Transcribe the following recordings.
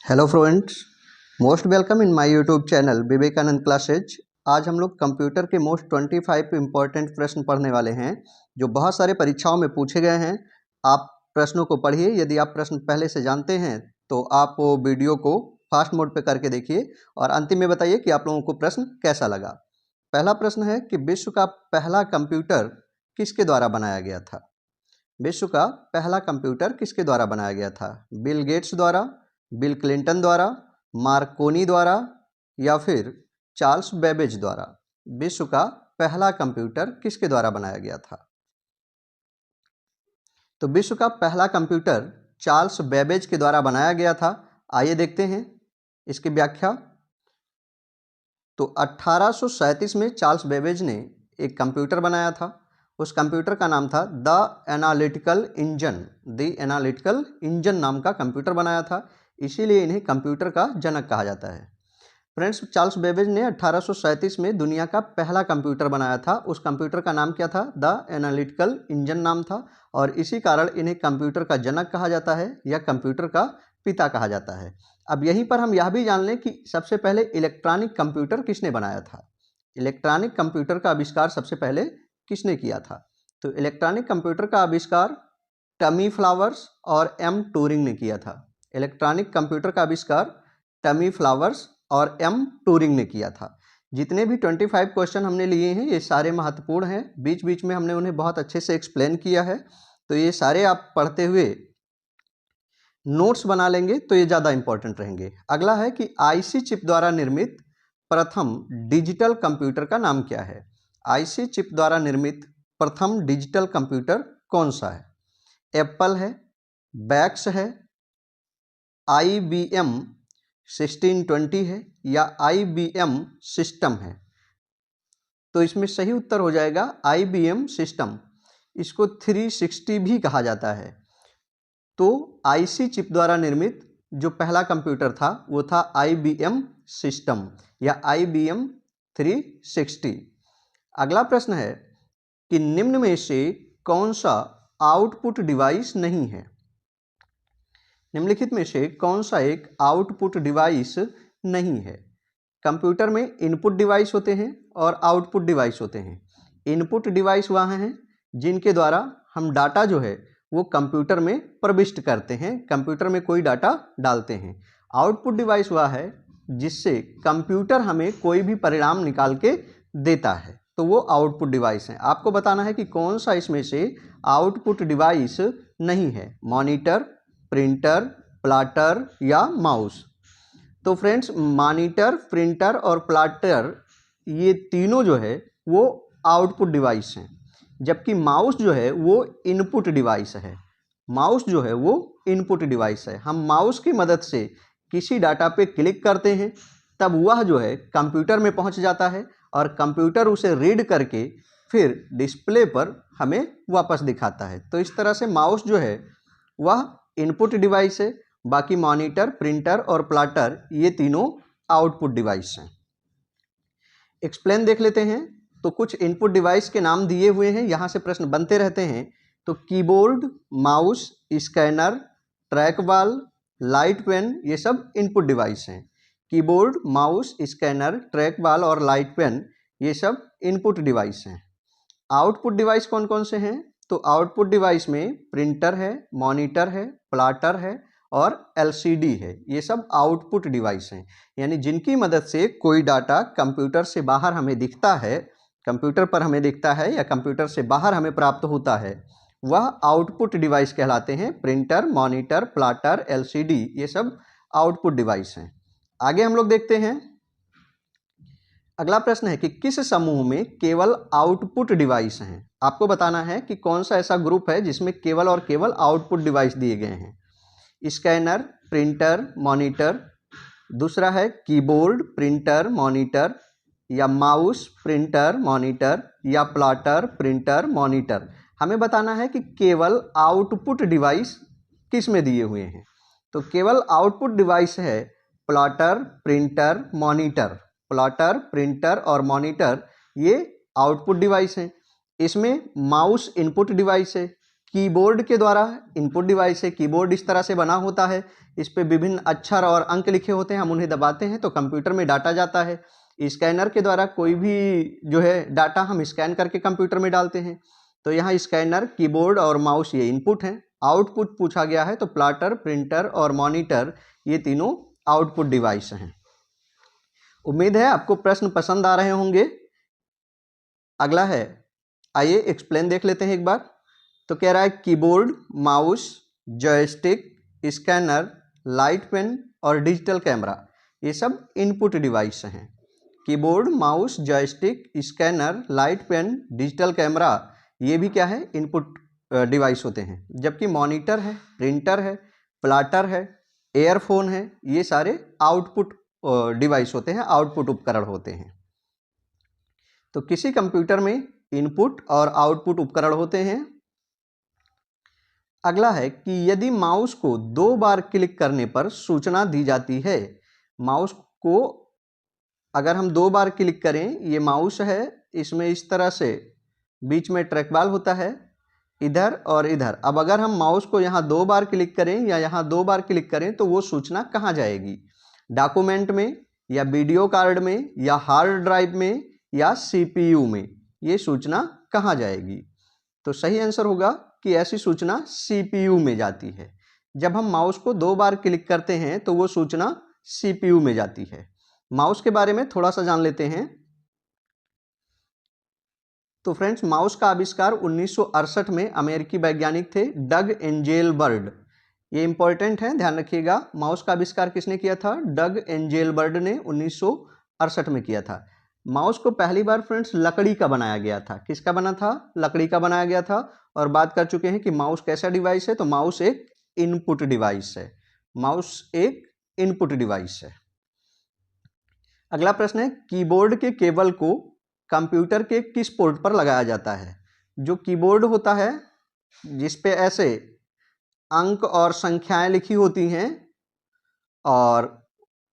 Hello friends, most welcome in my YouTube channel Vivekananda classes. आज हम लोग कंप्यूटर के मोस्ट 25 इंपॉर्टेंट प्रश्न पढ़ने वाले हैं जो बहुत सारे परीक्षाओं में पूछे गए हैं। आप प्रश्नों को पढ़िए। यदि आप प्रश्न पहले से जानते हैं तो आप वो वीडियो को फास्ट मोड पे करके देखिए और अंतिम में बताइए कि आप लोगों को प्रश्न कैसा लगा। पहला प्रश्न है कि विश्व का पहला कंप्यूटर किसके द्वारा बनाया गया था। विश्व का पहला कंप्यूटर किसके द्वारा बनाया गया था? बिल गेट्स द्वारा, बिल क्लिंटन द्वारा, मार्कोनी द्वारा या फिर चार्ल्स बेबेज द्वारा। विश्व का पहला कंप्यूटर किसके द्वारा बनाया गया था? तो विश्व का पहला कंप्यूटर चार्ल्स बेबेज के द्वारा बनाया गया था। आइए देखते हैं इसकी व्याख्या। तो 1837 में चार्ल्स बेबेज ने एक कंप्यूटर बनाया था। उस कंप्यूटर का नाम था the analytical engine. The analytical engine नाम का कंप्यूटर बनाया था, इसीलिए इन्हें कंप्यूटर का जनक कहा जाता है। फ्रेंड्स, चार्ल्स बेबेज ने 1837 में दुनिया का पहला कंप्यूटर बनाया था। उस कंप्यूटर का नाम क्या था? द एनालिटिकल इंजन नाम था और इसी कारण इन्हें कंप्यूटर का जनक कहा जाता है या कंप्यूटर का पिता कहा जाता है। अब यहीं पर हम यह भी जान लें कि सबसे पहले इलेक्ट्रॉनिक कंप्यूटर किसने बनाया था। इलेक्ट्रॉनिक कंप्यूटर का आविष्कार सबसे पहले किसने किया था? तो इलेक्ट्रॉनिक कंप्यूटर का आविष्कार टमी फ्लावर्स और एम टूरिंग ने किया था। इलेक्ट्रॉनिक कंप्यूटर का आविष्कार टमी फ्लावर्स और एम टूरिंग ने किया था। जितने भी 25 क्वेश्चन हमने लिए हैं ये सारे महत्वपूर्ण हैं। बीच बीच में हमने उन्हें बहुत अच्छे से एक्सप्लेन किया है, तो ये सारे आप पढ़ते हुए नोट्स बना लेंगे तो ये ज़्यादा इंपॉर्टेंट रहेंगे। अगला है कि आईसी चिप द्वारा निर्मित प्रथम डिजिटल कंप्यूटर का नाम क्या है? आईसी चिप द्वारा निर्मित प्रथम डिजिटल कंप्यूटर कौन सा है? एप्पल है, बैक्स है, IBM 1620 है या IBM सिस्टम है? तो इसमें सही उत्तर हो जाएगा IBM सिस्टम। इसको 360 भी कहा जाता है। तो आईसी चिप द्वारा निर्मित जो पहला कंप्यूटर था वो था IBM सिस्टम या IBM 360। अगला प्रश्न है कि निम्न में से कौन सा आउटपुट डिवाइस नहीं है? निम्नलिखित में से कौन सा एक आउटपुट डिवाइस नहीं है? कंप्यूटर में इनपुट डिवाइस होते हैं और आउटपुट डिवाइस होते हैं। इनपुट डिवाइस वह हैं जिनके द्वारा हम डाटा जो है वो कंप्यूटर में प्रविष्ट करते हैं, कंप्यूटर में कोई डाटा डालते हैं। आउटपुट डिवाइस वह है जिससे कंप्यूटर हमें कोई भी परिणाम निकाल के देता है, तो वो आउटपुट डिवाइस है। आपको बताना है कि कौन सा इसमें से आउटपुट डिवाइस नहीं है। मॉनिटर, प्रिंटर, प्लॉटर या माउस। तो फ्रेंड्स, मॉनिटर, प्रिंटर और प्लॉटर ये तीनों जो है वो आउटपुट डिवाइस हैं, जबकि माउस जो है वो इनपुट डिवाइस है। माउस जो है वो इनपुट डिवाइस है। हम माउस की मदद से किसी डाटा पे क्लिक करते हैं तब वह जो है कंप्यूटर में पहुंच जाता है और कंप्यूटर उसे रीड करके फिर डिस्प्ले पर हमें वापस दिखाता है। तो इस तरह से माउस जो है वह इनपुट डिवाइस है, बाकी मॉनिटर, प्रिंटर और प्लॉटर ये तीनों आउटपुट डिवाइस हैं। एक्सप्लेन देख लेते हैं। तो कुछ इनपुट डिवाइस के नाम दिए हुए हैं, यहाँ से प्रश्न बनते रहते हैं। तो keyboard, mouse, scanner, trackball, light pen ये सब इनपुट डिवाइस हैं। Keyboard, mouse, scanner, trackball और लाइट पेन ये सब इनपुट डिवाइस हैं। आउटपुट डिवाइस कौन कौन से हैं? तो आउटपुट डिवाइस में प्रिंटर है, मॉनिटर है, प्लॉटर है और LCD है। ये सब आउटपुट डिवाइस हैं, यानी जिनकी मदद से कोई डाटा कंप्यूटर से बाहर हमें दिखता है, कंप्यूटर पर हमें दिखता है या कंप्यूटर से बाहर हमें प्राप्त होता है, वह आउटपुट डिवाइस कहलाते हैं। प्रिंटर, मॉनिटर, प्लॉटर, LCD ये सब आउटपुट डिवाइस हैं। आगे हम लोग देखते हैं। अगला प्रश्न है कि किस समूह में केवल आउटपुट डिवाइस हैं? आपको बताना है कि कौन सा ऐसा ग्रुप है जिसमें केवल और केवल आउटपुट डिवाइस दिए गए हैं। Scanner, printer, monitor. दूसरा है कीबोर्ड, प्रिंटर, मॉनिटर या माउस, प्रिंटर, मॉनिटर या प्लॉटर, प्रिंटर, मॉनिटर। हमें बताना है कि केवल आउटपुट डिवाइस किस में दिए हुए हैं। तो केवल आउटपुट डिवाइस है plotter, printer, monitor. Plotter, printer और मॉनिटर ये आउटपुट डिवाइस हैं। इसमें माउस इनपुट डिवाइस है, कीबोर्ड के द्वारा इनपुट डिवाइस है। कीबोर्ड इस तरह से बना होता है इस पे विभिन्न अक्षर और अंक लिखे होते हैं, हम उन्हें दबाते हैं तो कंप्यूटर में डाटा जाता है। स्कैनर के द्वारा कोई भी जो है डाटा हम स्कैन करके कंप्यूटर में डालते हैं। तो यहाँ स्कैनर, कीबोर्ड और माउस ये इनपुट हैं। आउटपुट पूछा गया है तो प्लॉटर, प्रिंटर और मॉनिटर ये तीनों आउटपुट डिवाइस हैं। उम्मीद है आपको प्रश्न पसंद आ रहे होंगे। अगला है, आइए एक्सप्लेन देख लेते हैं एक बार। तो कह रहा है keyboard, mouse, joystick, scanner, light pen और डिजिटल कैमरा ये सब इनपुट डिवाइस हैं। Keyboard, mouse, joystick, scanner, light pen, digital camera ये भी क्या है, इनपुट डिवाइस होते हैं। जबकि मॉनिटर है, प्रिंटर है, प्लॉटर है, एयरफोन है, ये सारे आउटपुट डिवाइस होते हैं, आउटपुट उपकरण होते हैं। तो किसी कंप्यूटर में इनपुट और आउटपुट उपकरण होते हैं। अगला है कि यदि माउस को 2 बार क्लिक करने पर सूचना दी जाती है। माउस को अगर हम 2 बार क्लिक करें, ये माउस है, इसमें इस तरह से बीच में ट्रैकबॉल होता है, इधर और इधर। अब अगर हम माउस को यहाँ 2 बार क्लिक करें या यहाँ 2 बार क्लिक करें तो वो सूचना कहाँ जाएगी? डॉक्यूमेंट में या वीडियो कार्ड में या हार्ड ड्राइव में या सीपीयू में, ये सूचना कहाँ जाएगी? तो सही आंसर होगा कि ऐसी सूचना सीपीयू में जाती है। जब हम माउस को 2 बार क्लिक करते हैं तो वो सूचना सीपीयू में जाती है। माउस के बारे में थोड़ा सा जान लेते हैं। तो फ्रेंड्स, माउस का आविष्कार 1968 में अमेरिकी वैज्ञानिक थे डग एंजेलबर्ड। ये इंपॉर्टेंट है, ध्यान रखिएगा। माउस का आविष्कार किसने किया था? डग एंजेलबर्ड ने 1968 में किया था। माउस को पहली बार फ्रेंड्स लकड़ी का बनाया गया था। किसका बना था? लकड़ी का बनाया गया था। और बात कर चुके हैं कि माउस कैसा डिवाइस है, तो माउस एक इनपुट डिवाइस है। माउस एक इनपुट डिवाइस है। अगला प्रश्न है, कीबोर्ड के केबल को कंप्यूटर के किस पोर्ट पर लगाया जाता है? जो कीबोर्ड होता है जिसपे ऐसे अंक और संख्याएं लिखी होती हैं और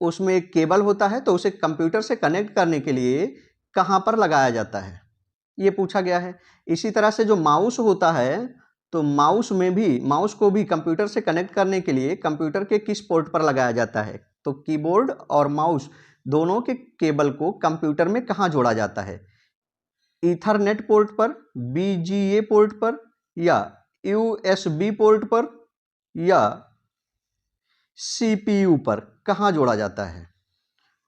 उसमें एक केबल होता है, तो उसे कंप्यूटर से कनेक्ट करने के लिए कहाँ पर लगाया जाता है, ये पूछा गया है। इसी तरह से जो माउस होता है, तो माउस को भी कंप्यूटर से कनेक्ट करने के लिए कंप्यूटर के किस पोर्ट पर लगाया जाता है? तो कीबोर्ड और माउस दोनों के केबल को कंप्यूटर में कहाँ जोड़ा जाता है? ईथरनेट पोर्ट पर, बीजीए पोर्ट पर, या यूएसबी पोर्ट पर, या सीपीयू पर कहाँ जोड़ा जाता है?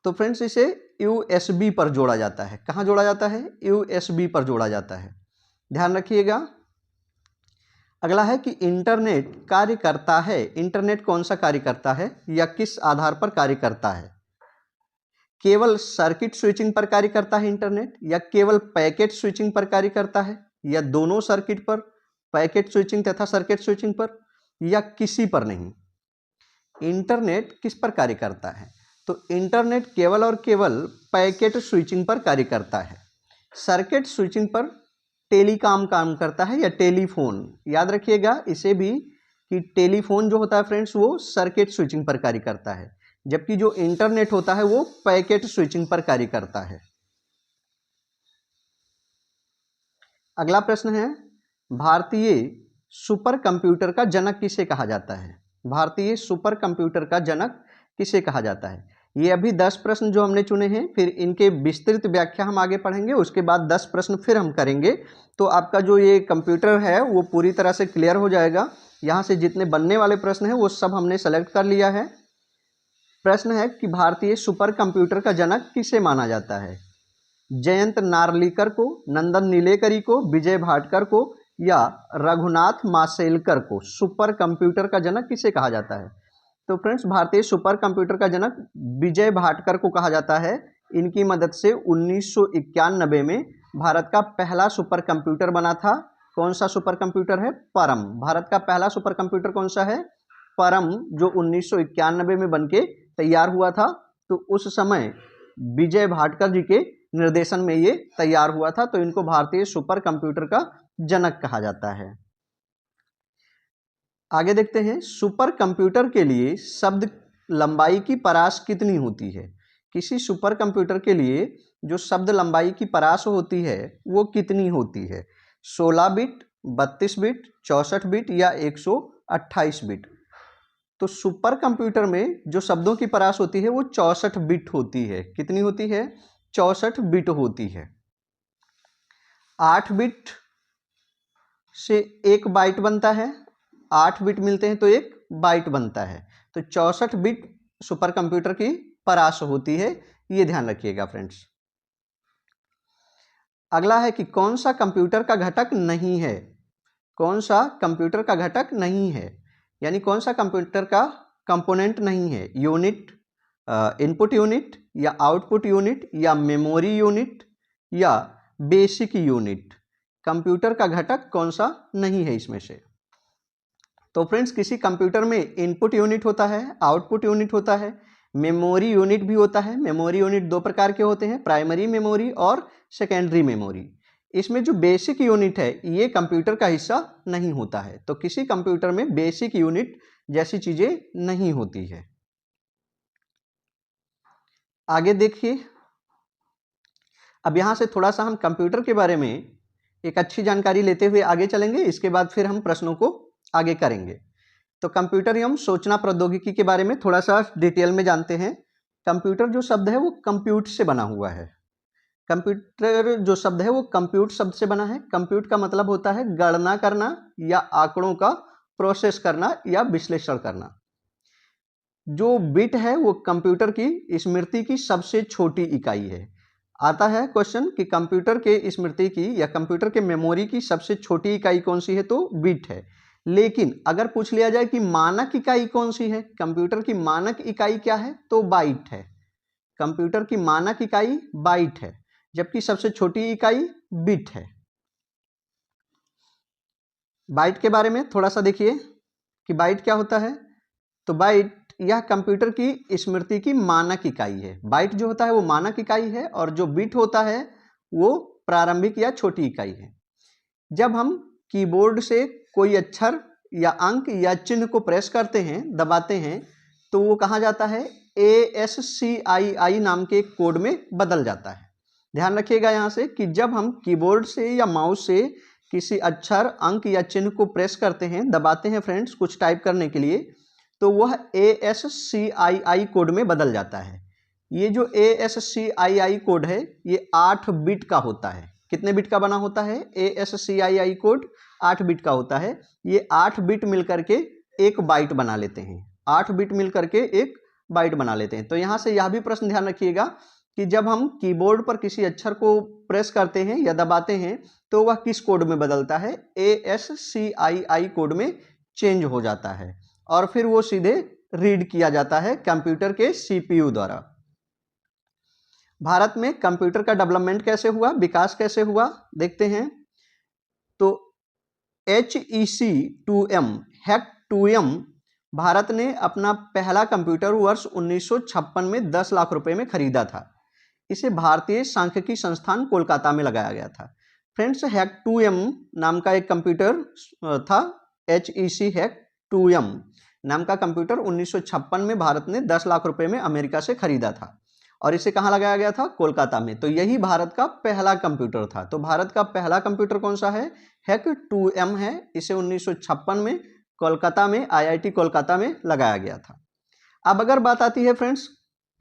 तो फ्रेंड्स, इसे यूएसबी पर जोड़ा जाता है। कहाँ जोड़ा जाता है? यूएसबी पर जोड़ा जाता है, ध्यान रखिएगा। अगला है कि इंटरनेट कार्य करता है। इंटरनेट कौन सा कार्य करता है या किस आधार पर कार्य करता है? केवल सर्किट स्विचिंग पर कार्य करता है इंटरनेट, या केवल पैकेट स्विचिंग पर कार्य करता है, या दोनों सर्किट पर, पैकेट स्विचिंग तथा सर्किट स्विचिंग पर, या किसी पर नहीं? इंटरनेट किस पर कार्य करता है? तो इंटरनेट केवल और केवल पैकेट स्विचिंग पर कार्य करता है। सर्किट स्विचिंग पर टेलीकॉम काम करता है या टेलीफोन। याद रखिएगा इसे भी कि टेलीफोन जो होता है फ्रेंड्स वो सर्किट स्विचिंग पर कार्य करता है, जबकि जो इंटरनेट होता है वो पैकेट स्विचिंग पर कार्य करता है। अगला प्रश्न है, भारतीय सुपर कंप्यूटर का जनक किसे कहा जाता है? भारतीय सुपर कंप्यूटर का जनक किसे कहा जाता है? ये अभी 10 प्रश्न जो हमने चुने हैं, फिर इनके विस्तृत व्याख्या हम आगे पढ़ेंगे। उसके बाद 10 प्रश्न फिर हम करेंगे, तो आपका जो ये कंप्यूटर है वो पूरी तरह से क्लियर हो जाएगा। यहाँ से जितने बनने वाले प्रश्न हैं वो सब हमने सेलेक्ट कर लिया है। प्रश्न है कि भारतीय सुपर कंप्यूटर का जनक किसे माना जाता है? जयंत नार्लिकर को, नंदन नीलेकरी को, विजय भाटकर को, या रघुनाथ माशेलकर को सुपर कंप्यूटर का जनक किसे कहा जाता है? तो फ्रेंड्स, भारतीय सुपर कंप्यूटर का जनक विजय भाटकर को कहा जाता है। इनकी मदद से 1991 में भारत का पहला सुपर कंप्यूटर बना था। कौन सा सुपर कंप्यूटर है? परम। भारत का पहला सुपर कंप्यूटर कौन सा है? परम, जो 1991 में बनके तैयार हुआ था। तो उस समय विजय भाटकर जी के निर्देशन में ये तैयार हुआ था, तो इनको भारतीय सुपर कंप्यूटर का जनक कहा जाता है। आगे देखते हैं, सुपर कंप्यूटर के लिए शब्द लंबाई की परास कितनी होती है? किसी सुपर कंप्यूटर के लिए जो शब्द लंबाई की परास होती है वो कितनी होती है? 16 बिट, 32 बिट, 64 बिट या 128 बिट? तो सुपर कंप्यूटर में जो शब्दों की परास होती है वो 64 बिट होती है। कितनी होती है? 64 बिट होती है। 8 बिट से 1 बाइट बनता है, 8 बिट मिलते हैं तो 1 बाइट बनता है। तो 64 बिट सुपर कंप्यूटर की परास होती है, ये ध्यान रखिएगा फ्रेंड्स। अगला है कि कौन सा कंप्यूटर का घटक नहीं है। कौन सा कंप्यूटर का घटक नहीं है, यानी कौन सा कंप्यूटर का कंपोनेंट नहीं है। यूनिट, इनपुट यूनिट या आउटपुट यूनिट या मेमोरी यूनिट या बेसिक यूनिट। कंप्यूटर का घटक कौन सा नहीं है इसमें से। तो फ्रेंड्स, किसी कंप्यूटर में इनपुट यूनिट होता है, आउटपुट यूनिट होता है, मेमोरी यूनिट भी होता है। मेमोरी यूनिट 2 प्रकार के होते हैं, प्राइमरी मेमोरी और सेकेंडरी मेमोरी। इसमें जो बेसिक यूनिट है ये कंप्यूटर का हिस्सा नहीं होता है। तो किसी कंप्यूटर में बेसिक यूनिट जैसी चीजें नहीं होती है। आगे देखिए, अब यहां से थोड़ा सा हम कंप्यूटर के बारे में एक अच्छी जानकारी लेते हुए आगे चलेंगे। इसके बाद फिर हम प्रश्नों को आगे करेंगे। तो कंप्यूटर एवं सूचना प्रौद्योगिकी के बारे में थोड़ा सा डिटेल में जानते हैं। कंप्यूटर जो शब्द है वो कंप्यूट से बना हुआ है। कंप्यूटर जो शब्द है वो कंप्यूट शब्द से बना है। कंप्यूट का मतलब होता है गणना करना या आंकड़ों का प्रोसेस करना या विश्लेषण करना। जो बिट है वो कंप्यूटर की स्मृति की सबसे छोटी इकाई है। आता है क्वेश्चन कि कंप्यूटर के स्मृति की या कंप्यूटर के मेमोरी की सबसे छोटी इकाई कौन सी है, तो बिट है। लेकिन अगर पूछ लिया जाए कि मानक इकाई कौन सी है, कंप्यूटर की मानक इकाई क्या है, तो बाइट है। कंप्यूटर की मानक इकाई बाइट है, जबकि सबसे छोटी इकाई बिट है। बाइट के बारे में थोड़ा सा देखिए कि बाइट क्या होता है। तो बाइट यह कंप्यूटर की स्मृति की मानक इकाई है। बाइट जो होता है वो मानक इकाई है और जो बिट होता है वो प्रारंभिक या छोटी इकाई है। जब हम कीबोर्ड से कोई अक्षर या अंक या चिन्ह को प्रेस करते हैं, दबाते हैं, तो वो कहाँ जाता है, ASCII नाम के कोड में बदल जाता है। ध्यान रखिएगा यहाँ से कि जब हम कीबोर्ड से या माउस से किसी अक्षर, अंक या चिन्ह को प्रेस करते हैं, दबाते हैं फ्रेंड्स कुछ टाइप करने के लिए, तो वह ASCII कोड में बदल जाता है। ये जो ASCII कोड है ये 8 बिट का होता है। कितने बिट का बना होता है? ASCII कोड 8 बिट का होता है। ये 8 बिट मिलकर के एक बाइट बना लेते हैं। 8 बिट मिलकर के एक बाइट बना लेते हैं। तो यहाँ से यह भी प्रश्न ध्यान रखिएगा कि जब हम कीबोर्ड पर किसी अक्षर को प्रेस करते हैं या दबाते हैं तो वह किस कोड में बदलता है, ASCII कोड में चेंज हो जाता है और फिर वो सीधे रीड किया जाता है कंप्यूटर के CPU द्वारा। भारत में कंप्यूटर का डेवलपमेंट कैसे हुआ, विकास कैसे हुआ, देखते हैं। तो HEC2M HEC2M भारत ने अपना पहला कंप्यूटर वर्ष 1956 में 10 लाख रुपए में खरीदा था। इसे भारतीय सांख्यिकी संस्थान कोलकाता में लगाया गया था। फ्रेंड्स, HEC2M नाम का एक कंप्यूटर था। HEC HEC2M नाम का कंप्यूटर 1956 में भारत ने 10 लाख रुपए में अमेरिका से खरीदा था और इसे कहाँ लगाया गया था, कोलकाता में। तो यही भारत का पहला कंप्यूटर था। तो भारत का पहला कंप्यूटर कौन सा है, HEC2M है। इसे 1956 में कोलकाता में IIT कोलकाता में लगाया गया था। अब अगर बात आती है फ्रेंड्स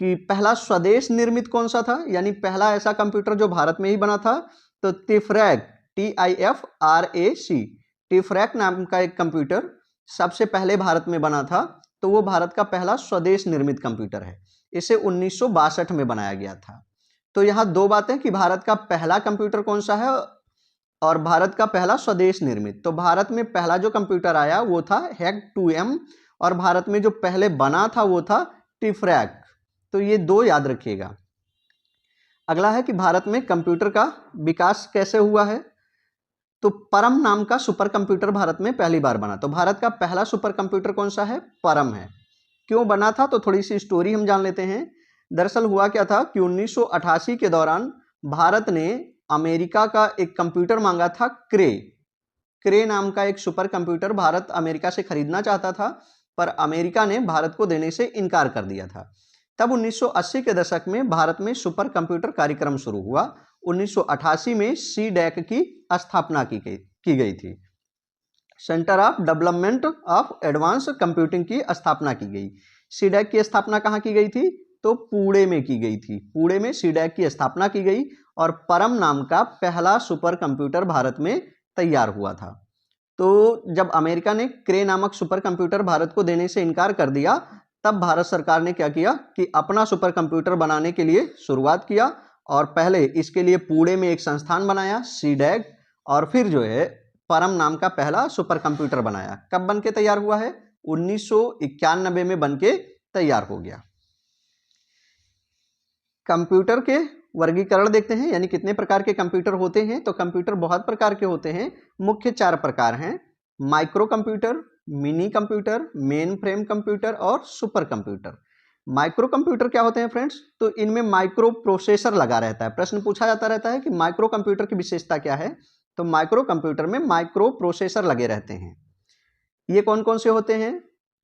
कि पहला स्वदेश निर्मित कौन सा था, यानी पहला ऐसा कंप्यूटर जो भारत में ही बना था, तो टिफरैक TIFRAC टिफरैक नाम का एक कंप्यूटर सबसे पहले भारत में बना था। तो वो भारत का पहला स्वदेश निर्मित कंप्यूटर है। इसे 1962 में बनाया गया था। तो यहाँ दो बातें कि भारत का पहला कंप्यूटर कौन सा है और भारत का पहला स्वदेश निर्मित। तो भारत में पहला जो कंप्यूटर आया वो था HEC2M और भारत में जो पहले बना था वो था टिफरैक। तो ये दो याद रखिएगा। अगला है कि भारत में कंप्यूटर का विकास कैसे हुआ है। तो परम नाम का सुपर कंप्यूटर भारत में पहली बार बना। तो भारत का पहला सुपर कंप्यूटर कौन सा है, परम है। क्यों बना था, तो थोड़ी सी स्टोरी हम जान लेते हैं। दरअसल हुआ क्या था कि 1988 के दौरान भारत ने अमेरिका का एक कंप्यूटर मांगा था, क्रे नाम का एक सुपर कंप्यूटर भारत अमेरिका से खरीदना चाहता था, पर अमेरिका ने भारत को देने से इनकार कर दिया था। तब 1980 के दशक में भारत में सुपर कंप्यूटर कार्यक्रम शुरू हुआ। 1988 में CDAC की स्थापना की गई थी। Centre of development of advance computing की स्थापना की गई। सीडैक की स्थापना कहाँ की गई थी? तो पुणे में की गई थी। पुणे में सीडैक की स्थापना की गई और परम नाम का पहला सुपर कंप्यूटर भारत में तैयार हुआ था। तो जब अमेरिका ने क्रे नामक सुपर कंप्यूटर भारत को देने से इनकार कर दिया, तब भारत सरकार ने क्या किया कि अपना सुपर कंप्यूटर बनाने के लिए शुरुआत किया और पहले इसके लिए पुणे में एक संस्थान बनाया सीडैक, और फिर जो है परम नाम का पहला सुपर कंप्यूटर बनाया। कब बनके तैयार हुआ है? 1991 में बनके तैयार हो गया। कंप्यूटर के वर्गीकरण देखते हैं, यानी कितने प्रकार के कंप्यूटर होते हैं। तो कंप्यूटर बहुत प्रकार के होते हैं, मुख्य 4 प्रकार हैं: micro computer, mini computer, main frame computer और सुपर कंप्यूटर। माइक्रो कंप्यूटर क्या होते हैं फ्रेंड्स? तो इनमें माइक्रो प्रोसेसर लगा रहता है। प्रश्न पूछा जाता रहता है कि माइक्रो कंप्यूटर की विशेषता क्या है, तो माइक्रो कंप्यूटर में माइक्रो प्रोसेसर लगे रहते हैं। ये कौन कौन से होते हैं?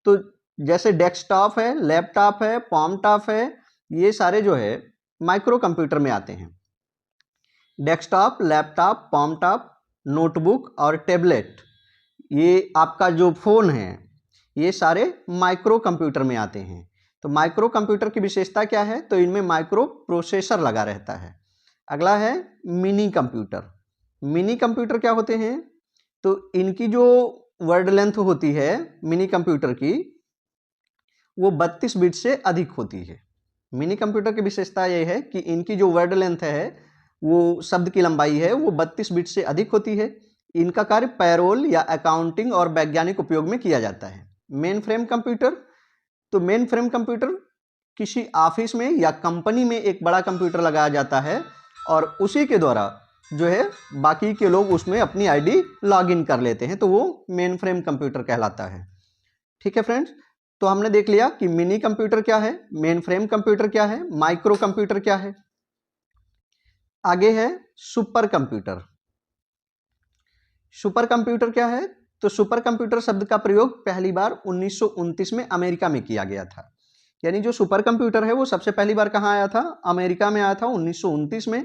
तो जैसे डेस्कटॉप है, लैपटॉप है, पॉमटॉप है, ये सारे जो है माइक्रो कंप्यूटर में आते हैं। डेस्कटॉप, लैपटॉप, पॉमटॉप, नोटबुक और टैबलेट, ये आपका जो फोन है, ये सारे माइक्रो कंप्यूटर में आते हैं। तो माइक्रो कंप्यूटर की विशेषता क्या है? तो इनमें माइक्रो प्रोसेसर लगा रहता है। अगला है मिनी कंप्यूटर। मिनी कंप्यूटर क्या होते हैं? तो इनकी जो वर्ड लेंथ होती है मिनी कंप्यूटर की, वो 32 बिट से अधिक होती है। मिनी कंप्यूटर की विशेषता यह है कि इनकी जो वर्ड लेंथ है, वो शब्द की लंबाई है, वो 32 बिट से अधिक होती है। इनका कार्य पैरोल या अकाउंटिंग और वैज्ञानिक उपयोग में किया जाता है। मेन फ्रेम कंप्यूटर, तो मेन फ्रेम कंप्यूटर किसी ऑफिस में या कंपनी में एक बड़ा कंप्यूटर लगाया जाता है और उसी के द्वारा जो है बाकी के लोग उसमें अपनी आईडी लॉग इन कर लेते हैं, तो वो मेन फ्रेम कंप्यूटर कहलाता है। ठीक है फ्रेंड्स, तो हमने देख लिया कि मिनी कंप्यूटर क्या है, मेन फ्रेम कंप्यूटर क्या है, माइक्रो कंप्यूटर क्या है। आगे है सुपर कंप्यूटर। सुपर कंप्यूटर क्या है? तो सुपर कंप्यूटर शब्द का प्रयोग पहली बार 1929 में अमेरिका में किया गया था। यानी जो सुपर कंप्यूटर है वो सबसे पहली बार कहाँ आया था? अमेरिका में आया था 1929 में।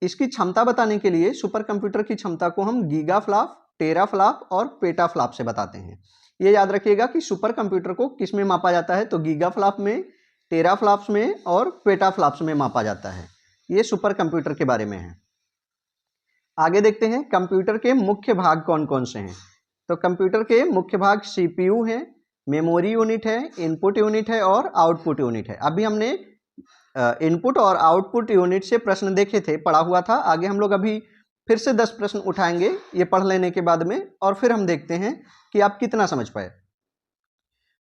इसकी क्षमता बताने के लिए सुपर कंप्यूटर की क्षमता को हम गीगाफ्लॉप, टेराफ्लॉप और पेटाफ्लॉप से बताते हैं। ये याद रखिएगा कि सुपर कंप्यूटर को किस में मापा जाता है? तो गीगाफ्लॉप में, टेराफ्लॉप्स में और पेटाफ्लॉप्स में मापा जाता है। ये सुपर कंप्यूटर के बारे में है। आगे देखते हैं कंप्यूटर के मुख्य भाग कौन कौन से हैं। तो कंप्यूटर के मुख्य भाग सीपीयू है, मेमोरी यूनिट है, इनपुट यूनिट है और आउटपुट यूनिट है। अभी हमने इनपुट और आउटपुट यूनिट से प्रश्न देखे थे, पढ़ा हुआ था। आगे हम लोग अभी फिर से 10 प्रश्न उठाएंगे ये पढ़ लेने के बाद में, और फिर हम देखते हैं कि आप कितना समझ पाए।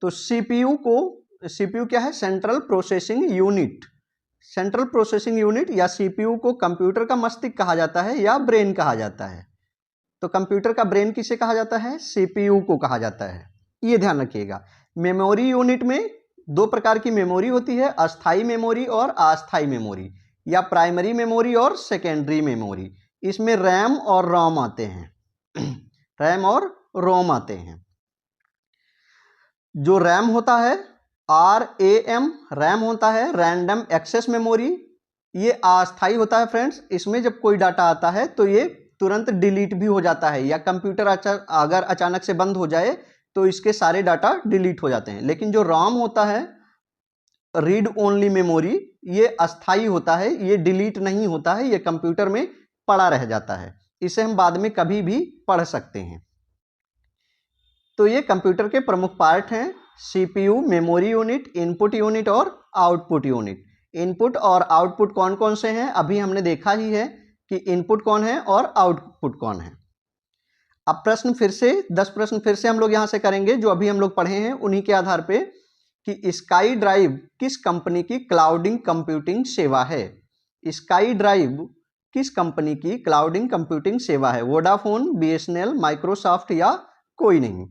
तो सीपीयू क्या है? Central processing unit. Central processing unit या सीपीयू को कंप्यूटर का मस्तिष्क कहा जाता है या ब्रेन कहा जाता है। तो कंप्यूटर का ब्रेन किसे कहा जाता है? सीपीयू को कहा जाता है, ये ध्यान रखिएगा। मेमोरी यूनिट में 2 प्रकार की मेमोरी होती है, अस्थाई मेमोरी और अस्थाई मेमोरी, या प्राइमरी मेमोरी और सेकेंडरी मेमोरी। इसमें रैम और रोम आते हैं। रैम और रोम आते हैं। जो रैम होता है, RAM रैम होता है, रैंडम एक्सेस मेमोरी, ये अस्थाई होता है फ्रेंड्स। इसमें जब कोई डाटा आता है तो ये तुरंत डिलीट भी हो जाता है, या कंप्यूटर अगर अचानक से बंद हो जाए तो इसके सारे डाटा डिलीट हो जाते हैं। लेकिन जो रोम होता है, रीड ओनली मेमोरी, ये अस्थाई होता है, ये डिलीट नहीं होता है, ये कंप्यूटर में पड़ा रह जाता है। इसे हम बाद में कभी भी पढ़ सकते हैं। तो ये कंप्यूटर के प्रमुख पार्ट हैं: CPU, memory unit, input unit और आउटपुट यूनिट। इनपुट और आउटपुट कौन कौन से हैं? अभी हमने देखा ही है कि इनपुट कौन है और आउटपुट कौन है। अब प्रश्न फिर से 10 प्रश्न फिर से हम लोग यहां से करेंगे, जो अभी हम लोग पढ़े हैं उन्हीं के आधार पे, कि स्काई ड्राइव किस कंपनी की क्लाउडिंग कंप्यूटिंग सेवा है। स्काई ड्राइव किस कंपनी की क्लाउडिंग कंप्यूटिंग सेवा है? वोडाफोन, बीएसएनएल, माइक्रोसॉफ्ट या कोई नहीं?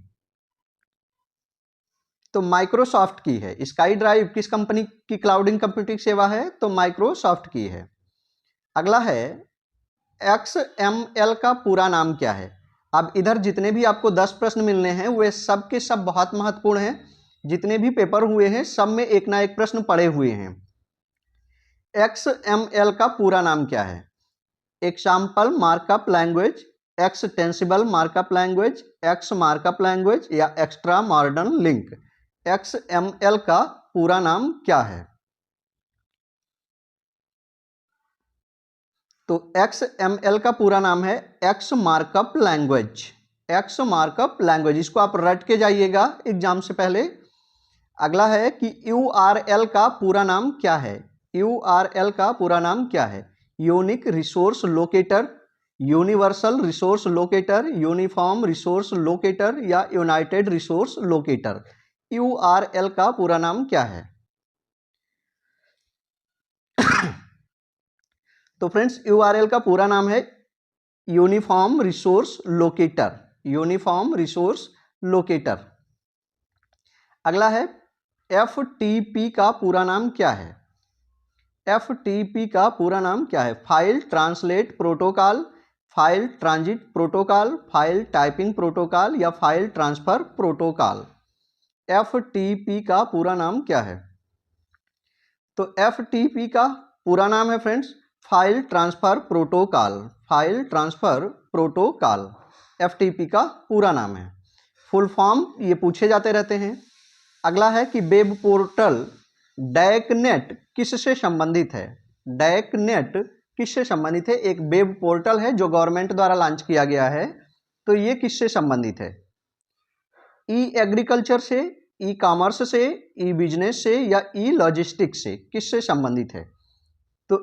तो माइक्रोसॉफ्ट की है। स्काई ड्राइव किस कंपनी की क्लाउडिंग कंप्यूटिंग सेवा है? तो माइक्रोसॉफ्ट की है। अगला है XML का पूरा नाम क्या है? अब इधर जितने भी आपको 10 प्रश्न मिलने हैं वे सब के सब बहुत महत्वपूर्ण हैं। जितने भी पेपर हुए हैं सब में एक ना एक प्रश्न पड़े हुए हैं। XML का पूरा नाम क्या है? Example markup language, extensible markup language, x markup language या एक्स्ट्रा मॉडर्न लिंक। XML का पूरा नाम क्या है? तो XML का पूरा नाम है x markup language. X markup language, इसको आप रट के जाइएगा एग्जाम से पहले। अगला है कि URL का पूरा नाम क्या है? URL का पूरा नाम क्या है? Unique resource locator, universal resource locator, uniform resource locator या यूनाइटेड रिसोर्स लोकेटर। URL का पूरा नाम क्या है? तो फ्रेंड्स URL का पूरा नाम है uniform resource locator, uniform resource locator. अगला है FTP का पूरा नाम क्या है? FTP का पूरा नाम क्या है? File translate protocol, file transit protocol, file typing protocol या फाइल ट्रांसफर प्रोटोकॉल। FTP का पूरा नाम क्या है? तो FTP का पूरा नाम है friends file transfer protocol, file transfer protocol FTP का पूरा नाम है। फुल फॉर्म ये पूछे जाते रहते हैं। अगला है कि वेब पोर्टल डैकनेट किससे संबंधित है? डैकनेट किससे संबंधित है? एक वेब पोर्टल है जो गवर्नमेंट द्वारा लॉन्च किया गया है, तो ये किससे संबंधित है? ई एग्रीकल्चर से, ई कॉमर्स से, ई बिजनेस से या ई लॉजिस्टिक्स से, किससे संबंधित है? तो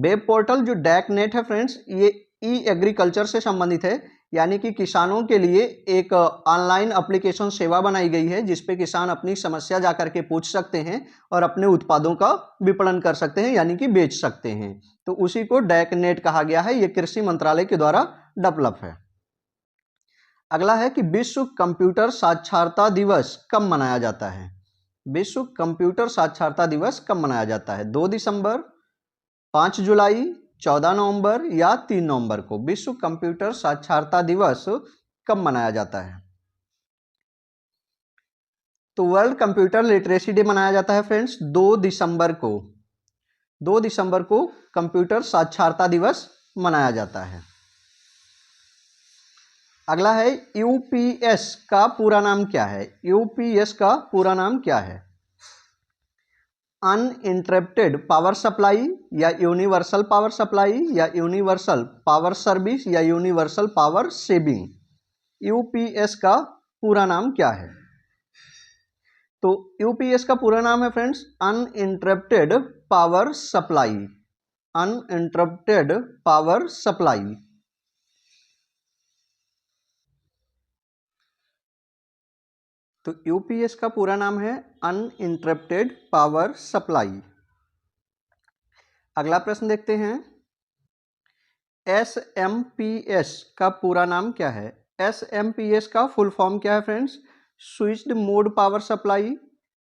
वेब पोर्टल जो डैकनेट है फ्रेंड्स, ये ई एग्रीकल्चर से संबंधित है, यानी कि किसानों के लिए एक ऑनलाइन एप्लीकेशन सेवा बनाई गई है जिसपे किसान अपनी समस्या जाकर के पूछ सकते हैं और अपने उत्पादों का विपणन कर सकते हैं, यानी कि बेच सकते हैं। तो उसी को डैकनेट कहा गया है। ये कृषि मंत्रालय के द्वारा डेवलप है। अगला है कि विश्व कंप्यूटर साक्षरता दिवस कब मनाया जाता है? विश्व कंप्यूटर साक्षरता दिवस कब मनाया जाता है? 2 दिसंबर, 5 जुलाई, 14 नवंबर या 3 नवंबर को विश्व कंप्यूटर साक्षरता दिवस कब मनाया जाता है? तो वर्ल्ड कंप्यूटर लिटरेसी डे मनाया जाता है फ्रेंड्स 2 दिसंबर को। 2 दिसंबर को कंप्यूटर साक्षरता दिवस मनाया जाता है। अगला है UPS का पूरा नाम क्या है? UPS का पूरा नाम क्या है? अनइंटरप्टेड पावर सप्लाई या यूनिवर्सल पावर सप्लाई या यूनिवर्सल पावर सर्विस या यूनिवर्सल पावर सेविंग। UPS का पूरा नाम क्या है? तो UPS का पूरा नाम है friends uninterrupted power supply, uninterrupted power supply. तो UPS का पूरा नाम है अनइंटरप्टेड पावर सप्लाई। अगला प्रश्न देखते हैं, SMPS का पूरा नाम क्या है? SMPS का फुल फॉर्म क्या है friends? Switched mode power supply,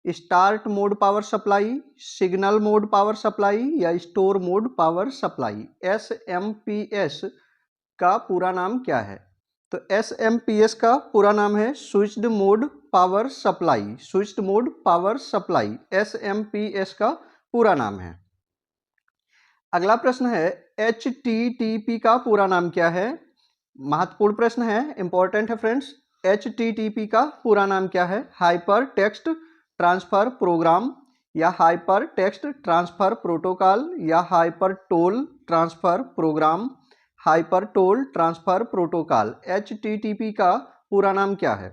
start mode power supply, signal mode power supply या store mode power supply. SMPS का पूरा नाम क्या है? तो SMPS का पूरा नाम है switched mode power supply, switched mode power supply SMPS का पूरा नाम है। अगला प्रश्न है HTTP का पूरा नाम क्या है? महत्वपूर्ण प्रश्न है, इंपॉर्टेंट है फ्रेंड्स। HTTP का पूरा नाम क्या है? हाइपर टेक्स्ट ट्रांसफर प्रोग्राम या हाइपर टेक्स्ट ट्रांसफर प्रोटोकॉल या hyper toll transfer program, hyper toll transfer protocol. HTTP का पूरा नाम क्या है?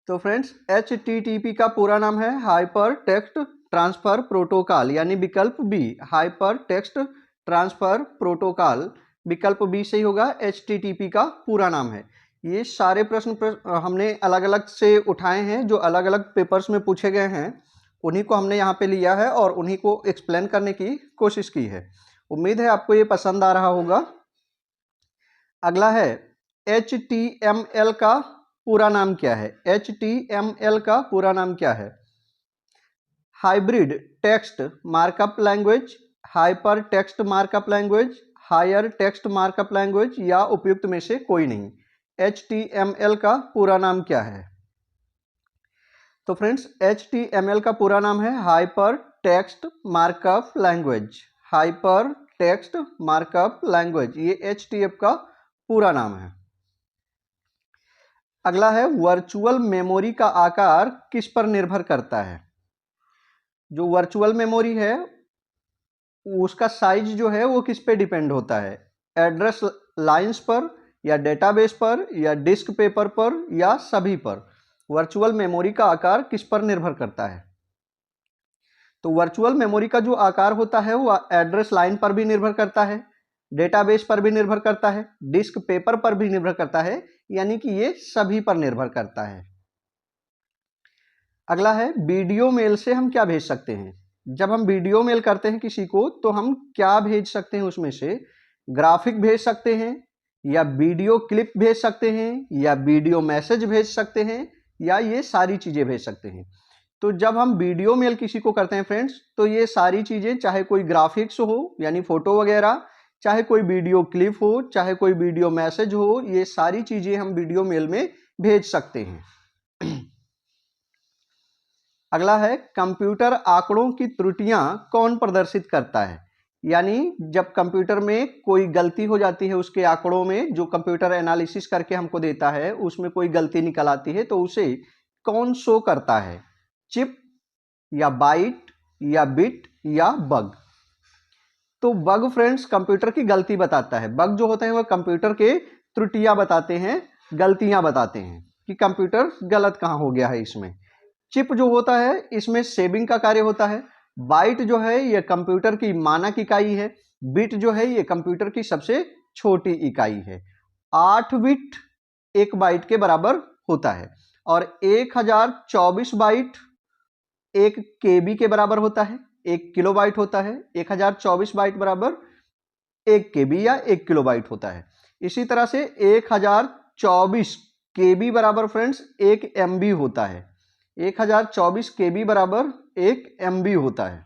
तो फ्रेंड्स HTTP का पूरा नाम है हाइपर टेक्स्ट ट्रांसफर प्रोटोकॉल, यानी विकल्प B hypertext transfer protocol, विकल्प बी सही होगा। HTTP का पूरा नाम है। ये सारे प्रश्न हमने अलग अलग से उठाए हैं, जो अलग अलग पेपर्स में पूछे गए हैं, उन्हीं को हमने यहाँ पे लिया है और उन्हीं को एक्सप्लेन करने की कोशिश की है। उम्मीद है आपको ये पसंद आ रहा होगा। अगला है HTML का पूरा नाम क्या है? HTML का पूरा नाम क्या है? Hybrid text markup language, hypertext markup language, higher text markup language या उपयुक्त में से कोई नहीं। HTML का पूरा नाम क्या है? तो फ्रेंड्स HTML का पूरा नाम है hypertext markup language, hypertext markup language, ये HTML का पूरा नाम है। अगला है वर्चुअल मेमोरी का आकार किस पर निर्भर करता है। जो वर्चुअल मेमोरी है उसका साइज जो है वो किस पे डिपेंड होता है, एड्रेस लाइंस पर या डेटाबेस पर या डिस्क पेपर पर या सभी पर। वर्चुअल मेमोरी का आकार किस पर निर्भर करता है। तो वर्चुअल मेमोरी का जो आकार होता है वो एड्रेस लाइन पर भी निर्भर करता है, डेटाबेस पर भी निर्भर करता है, डिस्क पेपर पर भी निर्भर करता है, यानी कि ये सभी पर निर्भर करता है। अगला है वीडियो मेल से हम क्या भेज सकते हैं। जब हम वीडियो मेल करते हैं किसी को तो हम क्या भेज सकते हैं, उसमें से ग्राफिक भेज सकते हैं या वीडियो क्लिप भेज सकते हैं या वीडियो मैसेज भेज सकते हैं या ये सारी चीजें भेज सकते हैं। तो जब हम वीडियो मेल किसी को करते हैं फ्रेंड्स, तो ये सारी चीजें, चाहे कोई ग्राफिक्स हो यानी फोटो वगैरह, चाहे कोई वीडियो क्लिप हो, चाहे कोई वीडियो मैसेज हो, ये सारी चीजें हम वीडियो मेल में भेज सकते हैं। अगला है कंप्यूटर आंकड़ों की त्रुटियां कौन प्रदर्शित करता है। यानी जब कंप्यूटर में कोई गलती हो जाती है उसके आंकड़ों में, जो कंप्यूटर एनालिसिस करके हमको देता है उसमें कोई गलती निकल आती है, तो उसे कौन शो करता है, चिप या बाइट या बिट या बग। तो बग फ्रेंड्स कंप्यूटर की गलती बताता है। बग जो होते हैं वह कंप्यूटर के त्रुटियां बताते हैं, गलतियां बताते हैं कि कंप्यूटर गलत कहां हो गया है इसमें। चिप जो होता है इसमें सेविंग का कार्य होता है। बाइट जो है ये कंप्यूटर की मानक इकाई है। बिट जो है ये कंप्यूटर की सबसे छोटी इकाई है। 8 बिट 1 बाइट के बराबर होता है और 1024 बाइट 1 केबी के बराबर होता है। 1 किलोबाइट होता है। 1024 बाइट बराबर 1 केबी या 1 किलोबाइट होता है। इसी तरह से 1024 केबी बराबर फ्रेंड्स 1 एमबी होता है। 1024 केबी बराबर 1 एमबी होता है।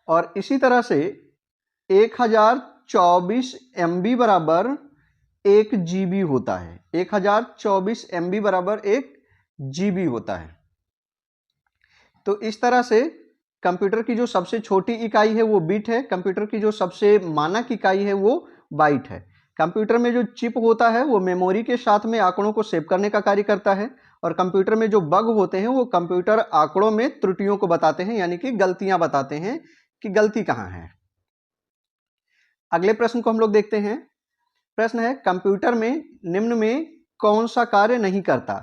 और इसी तरह से 1024 एमबी बराबर 1 जीबी होता है। 1024 एमबी बराबर 1 जीबी होता है। तो इस तरह से कंप्यूटर की जो सबसे छोटी इकाई है वो बिट है, कंप्यूटर की जो सबसे मानक इकाई है वो बाइट है। कंप्यूटर में जो चिप होता है वो मेमोरी के साथ में आंकड़ों को सेव करने का कार्य करता है और कंप्यूटर में जो बग होते हैं वो कंप्यूटर आंकड़ों में त्रुटियों को बताते हैं, यानी कि गलतियां बताते हैं कि गलती कहां है। अगले प्रश्न को हम लोग देखते हैं। प्रश्न है कंप्यूटर में निम्न में कौन सा कार्य नहीं करता।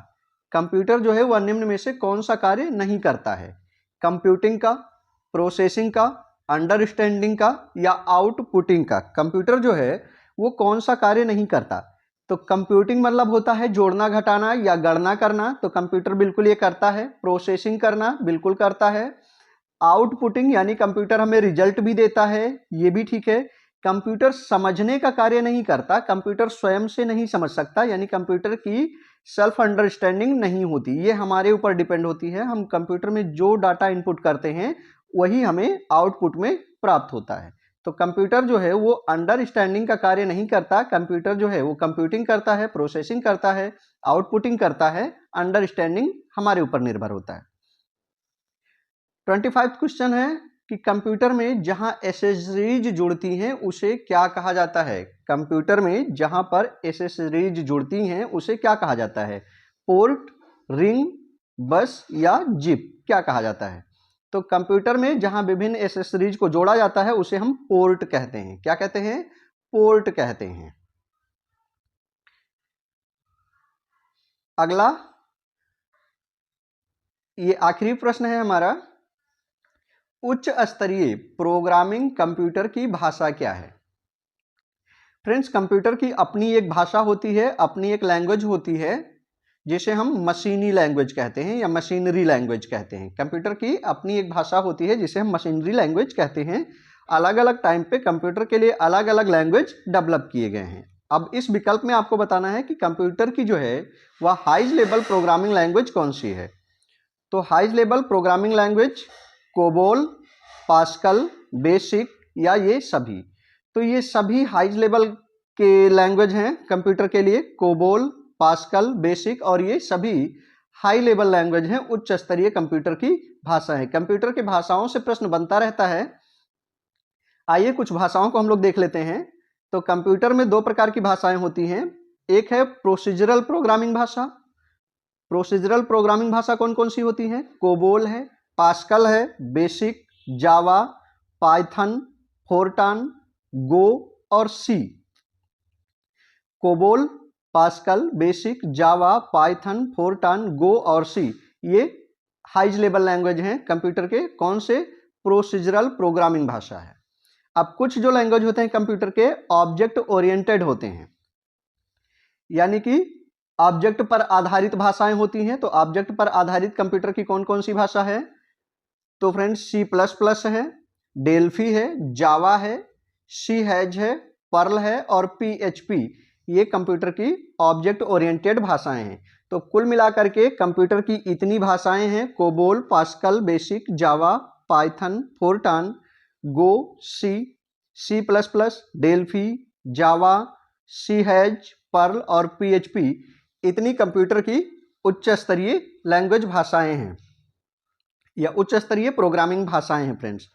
कंप्यूटर जो है वह निम्न में से कौन सा कार्य नहीं करता है। कंप्यूटिंग का, प्रोसेसिंग का, अंडरस्टैंडिंग का या आउटपुटिंग का। कंप्यूटर जो है वो कौन सा कार्य नहीं करता। तो कंप्यूटिंग मतलब होता है जोड़ना, घटाना या गणना करना, तो कंप्यूटर बिल्कुल ये करता है। प्रोसेसिंग करना बिल्कुल करता है। आउटपुटिंग यानी कंप्यूटर हमें रिजल्ट भी देता है, ये भी ठीक है। कंप्यूटर समझने का कार्य नहीं करता, कंप्यूटर स्वयं से नहीं समझ सकता, यानी कंप्यूटर की सेल्फ अंडरस्टैंडिंग नहीं होती, ये हमारे ऊपर डिपेंड होती है। हम कंप्यूटर में जो डाटा इनपुट करते हैं वही हमें आउटपुट में प्राप्त होता है। तो कंप्यूटर जो है वो अंडरस्टैंडिंग का कार्य नहीं करता, कंप्यूटर जो है वो कंप्यूटिंग करता है, प्रोसेसिंग करता है, आउटपुटिंग करता है। अंडरस्टैंडिंग हमारे ऊपर निर्भर होता है। 25 क्वेश्चन है कि कंप्यूटर में जहां एसेसरीज जुड़ती हैं उसे क्या कहा जाता है। कंप्यूटर में जहां पर एसेसरीज जुड़ती हैं उसे क्या कहा जाता है। पोर्ट, रिंग, बस या जिप, क्या कहा जाता है। तो कंप्यूटर में जहां विभिन्न एसेसरीज को जोड़ा जाता है उसे हम पोर्ट कहते हैं। क्या कहते हैं, पोर्ट कहते हैं। अगला ये आखिरी प्रश्न है हमारा, उच्च स्तरीय प्रोग्रामिंग कंप्यूटर की भाषा क्या है। फ्रेंड्स कंप्यूटर की अपनी एक भाषा होती है, अपनी एक लैंग्वेज होती है जिसे हम मशीनी लैंग्वेज कहते हैं या मशीनरी लैंग्वेज कहते हैं। कंप्यूटर की अपनी एक भाषा होती है जिसे हम मशीनरी लैंग्वेज कहते हैं। अलग अलग टाइम पे कंप्यूटर के लिए अलग अलग लैंग्वेज डेवलप किए गए हैं। अब इस विकल्प में आपको बताना है कि कंप्यूटर की जो है वह हाई लेवल प्रोग्रामिंग लैंग्वेज कौन सी है। तो high level programming language COBOL, Pascal, basic या ये सभी। तो ये सभी हाई लेवल के लैंग्वेज हैं कंप्यूटर के लिए। कोबोल, पास्कल, बेसिक और ये सभी हाई लेवल लैंग्वेज हैं, उच्च स्तरीय कंप्यूटर की भाषा है। कंप्यूटर की भाषाओं से प्रश्न बनता रहता है। आइए कुछ भाषाओं को हम लोग देख लेते हैं। तो कंप्यूटर में दो प्रकार की भाषाएं होती हैं। एक है प्रोसीजरल प्रोग्रामिंग भाषा। प्रोसीजरल प्रोग्रामिंग भाषा कौन कौन सी होती हैं? कोबोल है, पास्कल है, बेसिक, जावा, पाइथन, फोरटान, गो और सी। COBOL, Pascal, BASIC, Java, Python, Fortran, गो और सी, ये हाई लेवल लैंग्वेज हैं कंप्यूटर के। कौन से? प्रोसीजरल प्रोग्रामिंग भाषा है। अब कुछ जो लैंग्वेज होते हैं कंप्यूटर के ऑब्जेक्ट ओरिएंटेड होते हैं, यानी कि ऑब्जेक्ट पर आधारित भाषाएं होती हैं। तो ऑब्जेक्ट पर आधारित कंप्यूटर की कौन कौन सी भाषा है? तो फ्रेंड्स C++ है, डेल्फी है, जावा है, सी हैज है, पर्ल है और PHP, ये कंप्यूटर की ऑब्जेक्ट ओरिएंटेड भाषाएं हैं। तो कुल मिलाकर के कंप्यूटर की इतनी भाषाएं हैं: COBOL, Pascal, BASIC, Java, Python, Fortran, Go, C++, Delphi, Java, C hash, Perl और PHP, इतनी कंप्यूटर की उच्च स्तरीय लैंग्वेज भाषाएं हैं या उच्च स्तरीय प्रोग्रामिंग भाषाएं हैं फ्रेंड्स।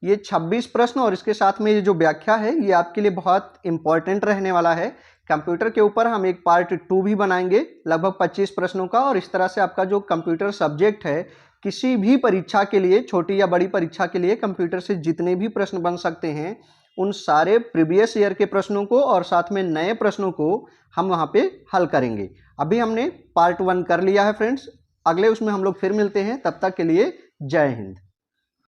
ये 26 प्रश्न और इसके साथ में ये जो व्याख्या है ये आपके लिए बहुत इंपॉर्टेंट रहने वाला है। कंप्यूटर के ऊपर हम एक पार्ट 2 भी बनाएंगे लगभग 25 प्रश्नों का, और इस तरह से आपका जो कंप्यूटर सब्जेक्ट है किसी भी परीक्षा के लिए, छोटी या बड़ी परीक्षा के लिए, कंप्यूटर से जितने भी प्रश्न बन सकते हैं उन सारे प्रीवियस ईयर के प्रश्नों को और साथ में नए प्रश्नों को हम वहाँ पे हल करेंगे। अभी हमने पार्ट 1 कर लिया है फ्रेंड्स, अगले उसमें हम लोग फिर मिलते हैं। तब तक के लिए जय हिंद।